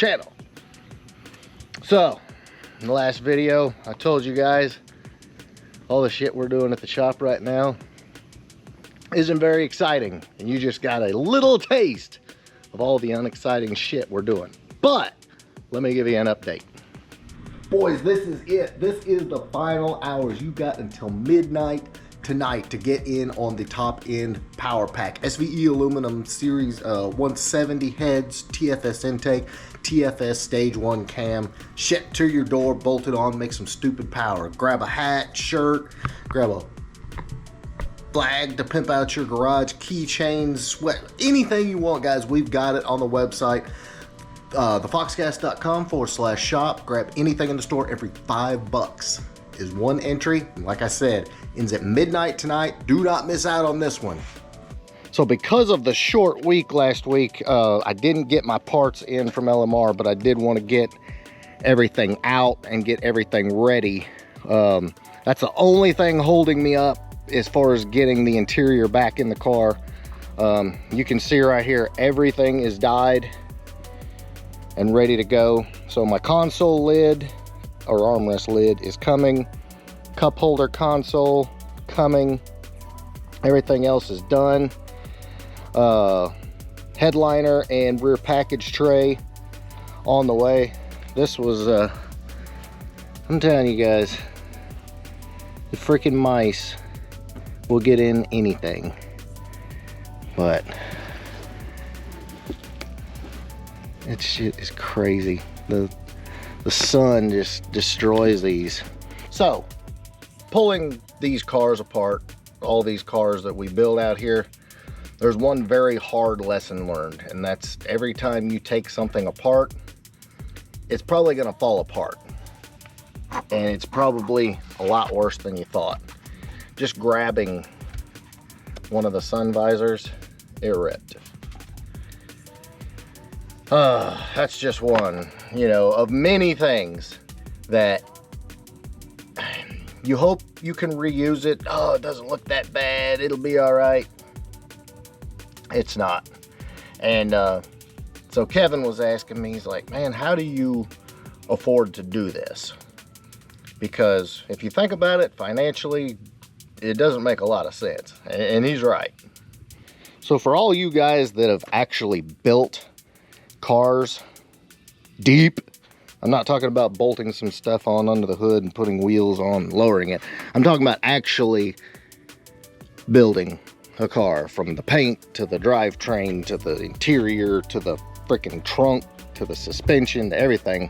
channel. So, in the last video, I told you guys all the shit we're doing at the shop right now isn't very exciting, and you just got a little taste of all the unexciting shit we're doing. But let me give you an update. Boys, this is it. This is the final hours. You got until midnight tonight to get in on the top end power pack. SVE aluminum series 170 heads, TFS intake, TFS stage 1 cam, shipped to your door, bolted on, make some stupid power. Grab a hat, shirt, grab a flag to pimp out your garage, keychains, sweat, anything you want, guys. We've got it on the website. thefoxcast.com/shop. Grab anything in the store. Every $5 is one entry. And like I said, ends at midnight tonight. Do not miss out on this one. So because of the short week last week, I didn't get my parts in from LMR, but I did want to get everything out and get everything ready. That's the only thing holding me up as far as getting the interior back in the car. You can see right here, everything is dyed and ready to go. So my console lid or armrest lid is coming, cup holder console coming, everything else is done. Headliner and rear package tray on the way. This was I'm telling you guys, the freaking mice will get in anything, but that shit is crazy. The sun just destroys these. So pulling these cars apart, all these cars that we build out here, there's one very hard lesson learned, and that's every time you take something apart, it's probably gonna fall apart, and it's probably a lot worse than you thought. Just grabbing one of the sun visors, it ripped. That's just one, you know, of many things that you hope you can reuse it. Oh, it doesn't look that bad, it'll be all right. It's not. And so Kevin was asking me, he's like, man, how do you afford to do this? Because if you think about it financially, it doesn't make a lot of sense. And he's right. So for all you guys that have actually built cars deep, I'm not talking about bolting some stuff on under the hood and putting wheels on and lowering it. I'm talking about actually building a car, from the paint to the drivetrain to the interior to the freaking trunk to the suspension to everything.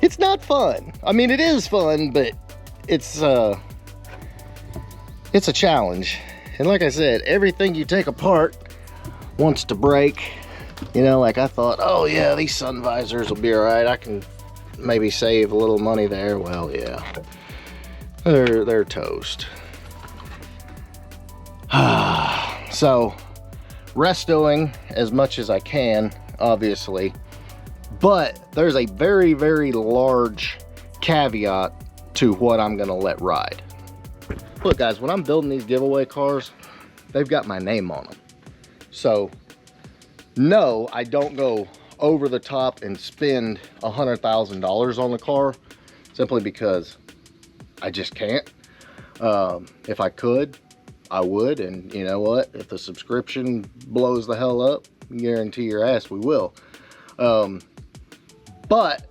It's not fun. I mean, it is fun, but it's a challenge. And like I said, everything you take apart wants to break. You know, like I thought, oh yeah, these sun visors will be all right. I can maybe save a little money there. Well, yeah, they're toast. So restoing as much as I can, obviously, but there's a very, very large caveat to what I'm gonna let ride. Look guys, when I'm building these giveaway cars, they've got my name on them. So no, I don't go over the top and spend $100,000 on the car, simply because I just can't. If I could, I would, and you know what? If the subscription blows the hell up, guarantee your ass we will. But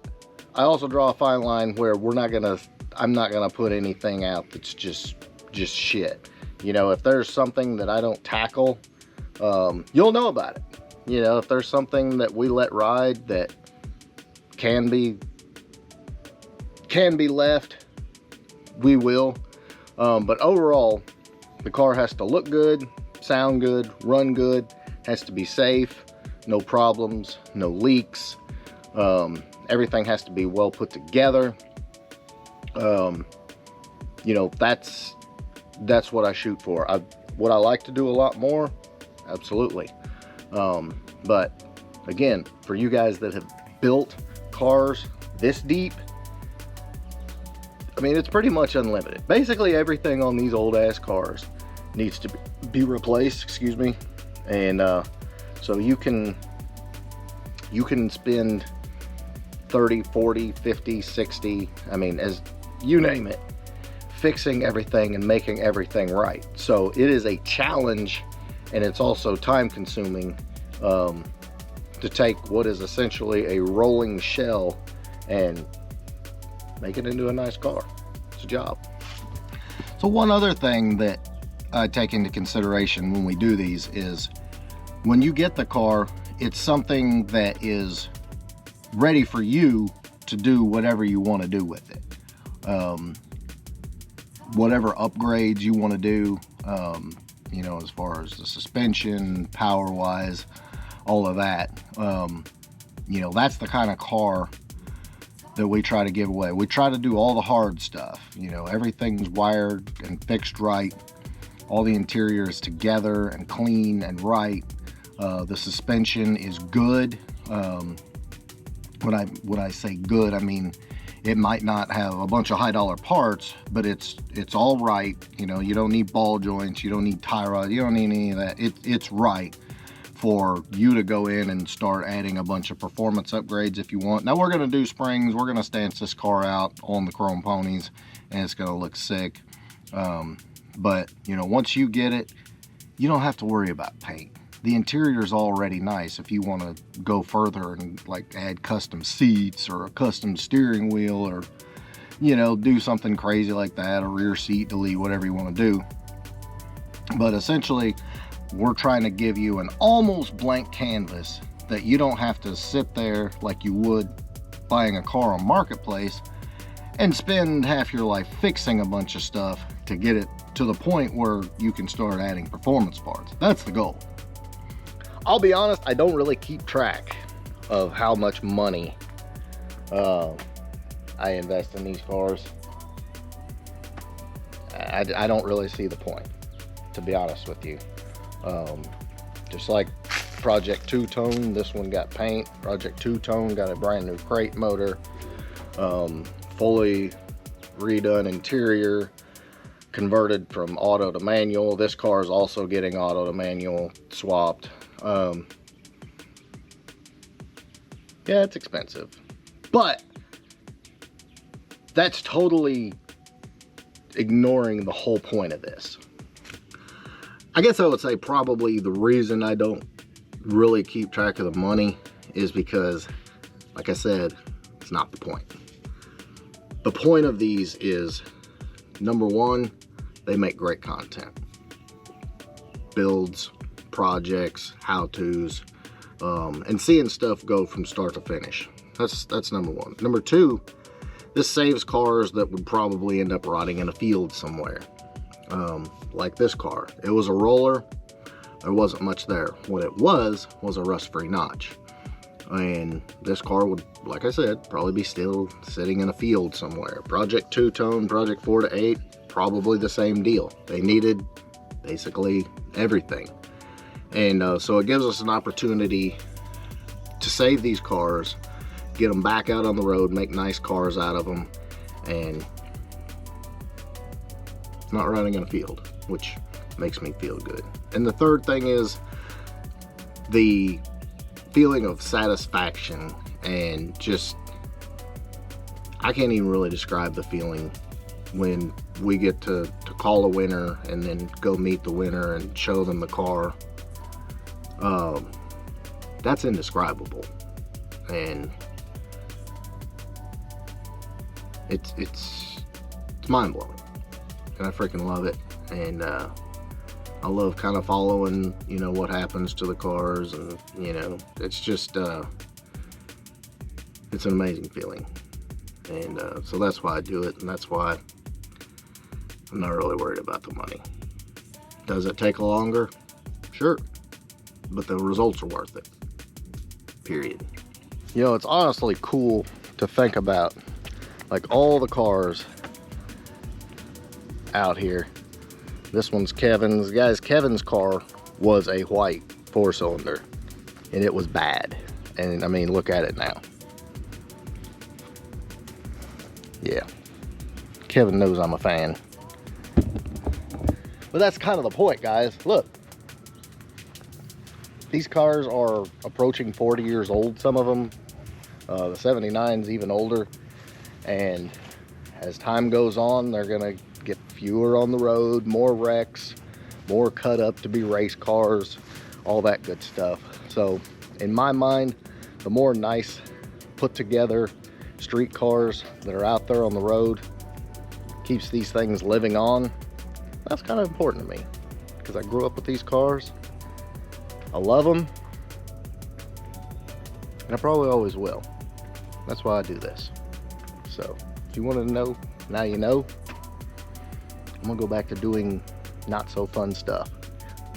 I also draw a fine line where I'm not gonna put anything out that's just shit. You know, if there's something that I don't tackle, you'll know about it. You know, if there's something that we let ride that can be left, we will. But overall, the car has to look good, sound good, run good, has to be safe, no problems, no leaks. Everything has to be well put together. You know, that's what I shoot for. Would I like to do a lot more? Absolutely. But again, for you guys that have built cars this deep, I mean, it's pretty much unlimited. Basically everything on these old ass cars needs to be replaced, excuse me. And so you can You can spend 30, 40, 50, 60, I mean, as you name it, fixing everything and making everything right. So it is a challenge, and it's also time consuming to take what is essentially a rolling shell and make it into a nice car. It's a job. So one other thing that I take into consideration when we do these is when you get the car, it's something that is ready for you to do whatever you want to do with it. Whatever upgrades you want to do, you know, as far as the suspension, power wise, all of that. You know, that's the kind of car that we try to give away. We try to do all the hard stuff. You know, everything's wired and fixed right. All the interior is together and clean and right. The suspension is good. When I say good, I mean it might not have a bunch of high dollar parts, but it's all right. You know, you don't need ball joints, you don't need tie rods, you don't need any of that. It's right for you to go in and start adding a bunch of performance upgrades if you want. Now we're gonna do springs, we're gonna stance this car out on the chrome ponies, and it's gonna look sick. But you know, once you get it, you don't have to worry about paint. The interior is already nice. If you want to go further and like add custom seats or a custom steering wheel, or you know, do something crazy like that, a rear seat delete, whatever you want to do. But essentially, we're trying to give you an almost blank canvas that you don't have to sit there like you would buying a car on Marketplace and spend half your life fixing a bunch of stuff to get it to the point where you can start adding performance parts. That's the goal. I'll be honest, I don't really keep track of how much money I invest in these cars. I don't really see the point, to be honest with you. Just like Project Two-Tone, this one got paint. Project Two-Tone got a brand new crate motor, fully redone interior, converted from auto to manual. This car is also getting auto to manual swapped. Yeah, it's expensive, but that's totally ignoring the whole point of this. I guess I would say probably the reason I don't really keep track of the money is because, like I said, it's not the point. The point of these is, number one, they make great content. Builds, projects, how-tos, and seeing stuff go from start to finish. That's number one. Number two, this saves cars that would probably end up rotting in a field somewhere. Like this car. It was a roller. There wasn't much there. What it was a rust-free notch. And this car would, like I said, probably be still sitting in a field somewhere. Project Two-Tone, Project 4 to 8, probably the same deal. They needed basically everything. And so it gives us an opportunity to save these cars, get them back out on the road, make nice cars out of them, and not running in a field, which makes me feel good. And the third thing is the feeling of satisfaction, and just, I can't even really describe the feeling when we get to call a winner and then go meet the winner and show them the car. That's indescribable, and it's mind-blowing, and I freaking love it. And I love kind of following, you know, what happens to the cars, and you know, it's just it's an amazing feeling. And so that's why I do it, and that's why I'm not really worried about the money. Does it take longer? Sure, but the results are worth it, period. You know, it's honestly cool to think about, like, all the cars out here. This one's Kevin's. Guys, Kevin's car was a white 4-cylinder, and it was bad. And I mean, look at it now. Yeah, Kevin knows I'm a fan. But that's kind of the point, guys. Look, These cars are approaching 40 years old, some of them. The 79's even older. And as time goes on, they're gonna get fewer on the road, more wrecks, more cut up to be race cars, all that good stuff. So in my mind, the more nice, put together street cars that are out there on the road keeps these things living on. That's kind of important to me because I grew up with these cars. I love them, and I probably always will. That's why I do this. So if you wanted to know, now you know. I'm gonna go back to doing not so fun stuff.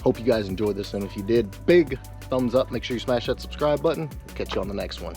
Hope you guys enjoyed this, and if you did, big thumbs up. Make sure you smash that subscribe button. Catch you on the next one.